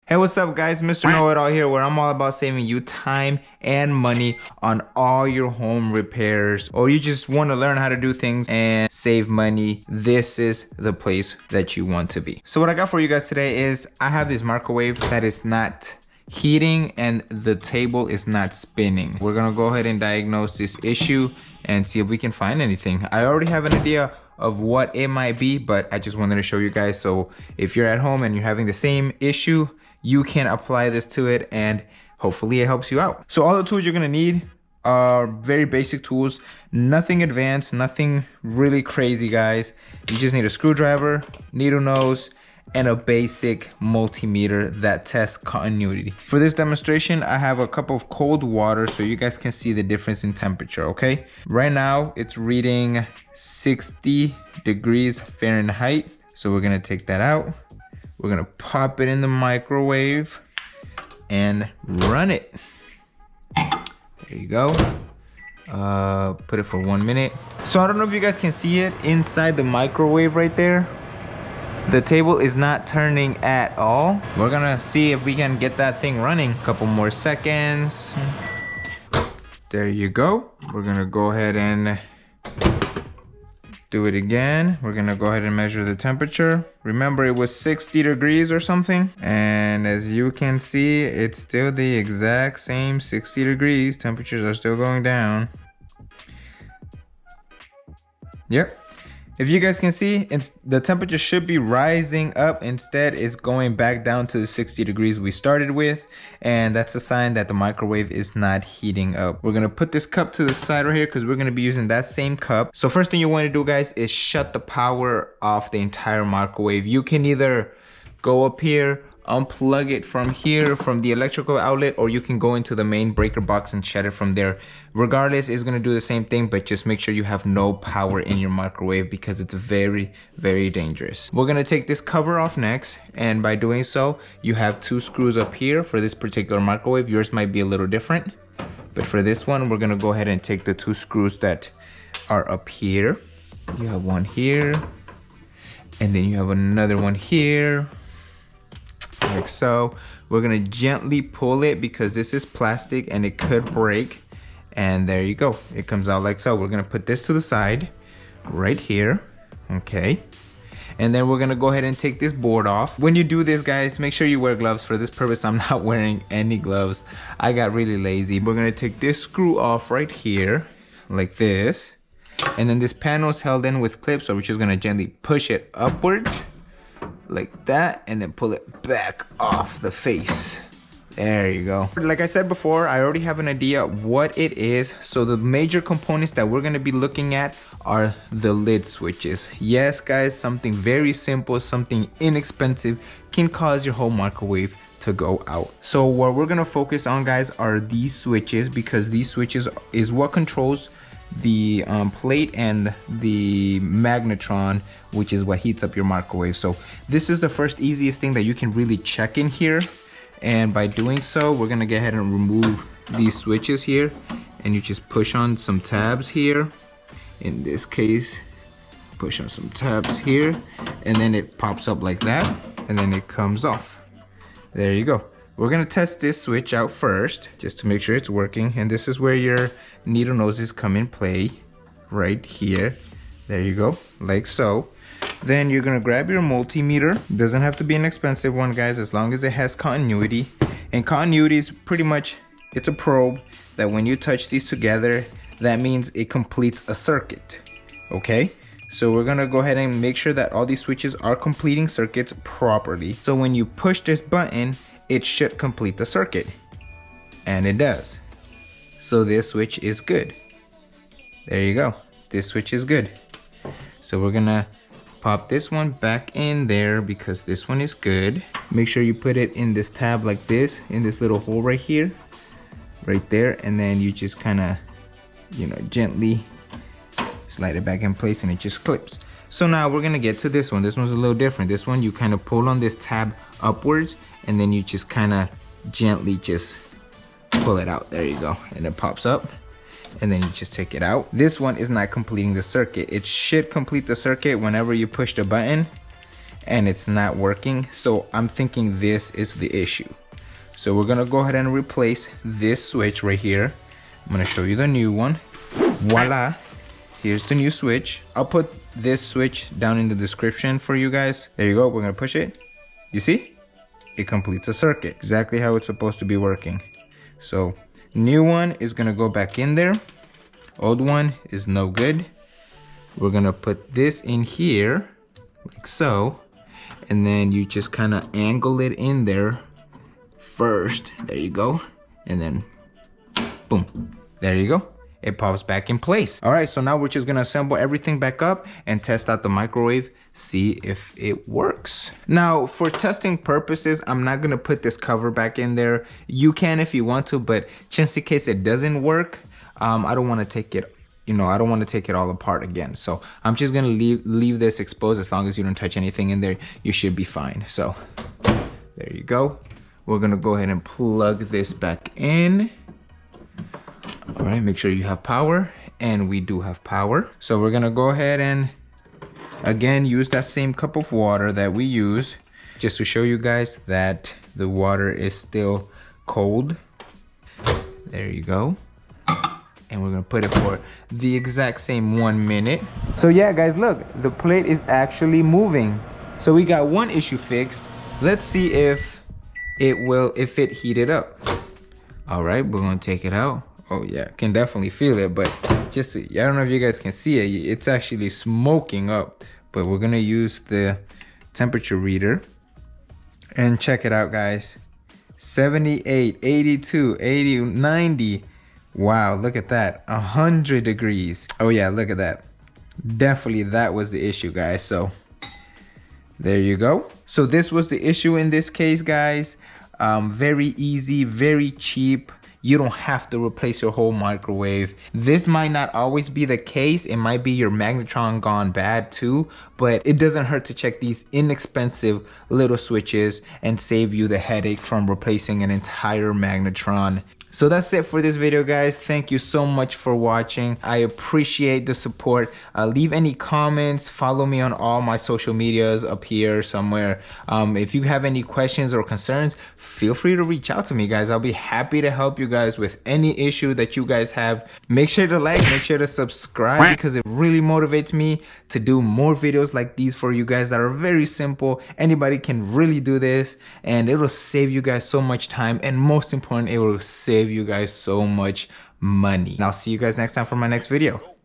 Hey, what's up guys? Mr. Know-It-All here, where I'm all about saving you time and money on all your home repairs, or you just want to learn how to do things and save money. This is the place that you want to be. So what I got for you guys today is I have this microwave that is not heating and the table is not spinning. We're gonna go ahead and diagnose this issue and see if we can find anything. I already have an idea of what it might be, but I just wanted to show you guys, so if you're at home and you're having the same issue, you can apply this to it and hopefully it helps you out. So all the tools you're gonna need are very basic tools, nothing advanced, nothing really crazy, guys. You just need a screwdriver, needle nose, and a basic multimeter that tests continuity. For this demonstration, I have a cup of cold water so you guys can see the difference in temperature, okay? Right now, it's reading 60 degrees Fahrenheit. So we're gonna take that out. We're gonna pop it in the microwave and run it. There you go. Put it for 1 minute. So I don't know if you guys can see it inside the microwave right there. The table is not turning at all. We're gonna see if we can get that thing running. A couple more seconds. There you go. We're gonna go ahead and do it again. We're gonna go ahead and measure the temperature. Remember, it was 60 degrees or something. And as you can see, it's still the exact same 60 degrees. Temperatures are still going down. Yep. If you guys can see, the temperature should be rising up. Instead, it's going back down to the 60 degrees we started with. And that's a sign that the microwave is not heating up. We're gonna put this cup to the side right here because we're gonna be using that same cup. So first thing you wanna do, guys, is shut the power off the entire microwave. You can either go up here, unplug it from here, from the electrical outlet, or you can go into the main breaker box and shut it from there. Regardless, it's gonna do the same thing, but just make sure you have no power in your microwave because it's very, very dangerous. We're gonna take this cover off next, and by doing so, you have 2 screws up here for this particular microwave. Yours might be a little different, but for this one, we're gonna go ahead and take the 2 screws that are up here. You have one here, and then you have another one here, like so. We're gonna gently pull it because this is plastic and it could break. And there you go, it comes out like so. We're gonna put this to the side right here, okay? And then we're gonna go ahead and take this board off. When you do this, guys, make sure you wear gloves. For this purpose, I'm not wearing any gloves. I got really lazy. We're gonna take this screw off right here like this, and then this panel is held in with clips, so we're just gonna gently push it upwards like that, and then pull it back off the face. There you go. Like I said before, I already have an idea what it is. So the major components that we're gonna be looking at are the lid switches. Yes, guys, something very simple, something inexpensive can cause your whole microwave to go out. So what we're gonna focus on, guys, are these switches, because these switches is what controls the plate and the magnetron, which is what heats up your microwave. So this is the first easiest thing that you can really check in here, and by doing so, we're gonna go ahead and remove these switches here, and you just push on some tabs here. In this case, push on some tabs here, and then it pops up like that, and then it comes off. There you go. We're gonna test this switch out first, just to make sure it's working. And this is where your needle noses come in play, right here. There you go, like so. Then you're gonna grab your multimeter. Doesn't have to be an expensive one, guys, as long as it has continuity. And continuity is pretty much, it's a probe that when you touch these together, that means it completes a circuit, okay? So we're gonna go ahead and make sure that all these switches are completing circuits properly. So when you push this button, it should complete the circuit, and it does. So this switch is good. There you go, this switch is good. So we're gonna pop this one back in there because this one is good. Make sure you put it in this tab like this, in this little hole right here, right there, and then you just kind of, you know, gently slide it back in place and it just clips. So now we're gonna get to this one. This one's a little different. This one, you kind of pull on this tab upwards, and then you just kind of gently just pull it out. There you go, and it pops up, and then you just take it out. This one is not completing the circuit. It should complete the circuit whenever you push the button, and it's not working. So I'm thinking this is the issue. So we're gonna go ahead and replace this switch right here. I'm gonna show you the new one. Voila, here's the new switch. I'll put this switch down in the description for you guys. There you go, we're gonna push it. You see? It completes a circuit, exactly how it's supposed to be working. So new one is gonna go back in there. Old one is no good. We're gonna put this in here, like so. And then you just kind of angle it in there first. There you go. And then boom, there you go. It pops back in place. All right, so now we're just gonna assemble everything back up and test out the microwave, see if it works. Now, for testing purposes, I'm not gonna put this cover back in there. You can if you want to, but just in case it doesn't work, I don't wanna take it, I don't wanna take it all apart again. So I'm just gonna leave this exposed. As long as you don't touch anything in there, you should be fine. So there you go. We're gonna go ahead and plug this back in. All right, make sure you have power, and we do have power. So we're gonna go ahead and again use that same cup of water that we use, just to show you guys that the water is still cold. There you go. And we're gonna put it for the exact same 1 minute. So yeah, guys, look, the plate is actually moving. So we got one issue fixed. Let's see if it heated up. All right, we're gonna take it out. Oh yeah, can definitely feel it, but just, I don't know if you guys can see it. It's actually smoking up, but we're gonna use the temperature reader and check it out, guys. 78, 82, 80, 90. Wow, look at that, 100 degrees. Oh yeah, look at that. Definitely that was the issue, guys. So there you go. So this was the issue in this case, guys. Very easy, very cheap. You don't have to replace your whole microwave. This might not always be the case. It might be your magnetron gone bad too, but it doesn't hurt to check these inexpensive little switches and save you the headache from replacing an entire magnetron. So that's it for this video, guys. Thank you so much for watching. I appreciate the support. Leave any comments. Follow me on all my social medias up here somewhere. If you have any questions or concerns, feel free to reach out to me, guys. I'll be happy to help you guys with any issue that you guys have. Make sure to like, make sure to subscribe, because it really motivates me to do more videos like these for you guys that are very simple. Anybody can really do this, and it'll save you guys so much time, and most important, it will save you guys so much money. And I'll see you guys next time for my next video.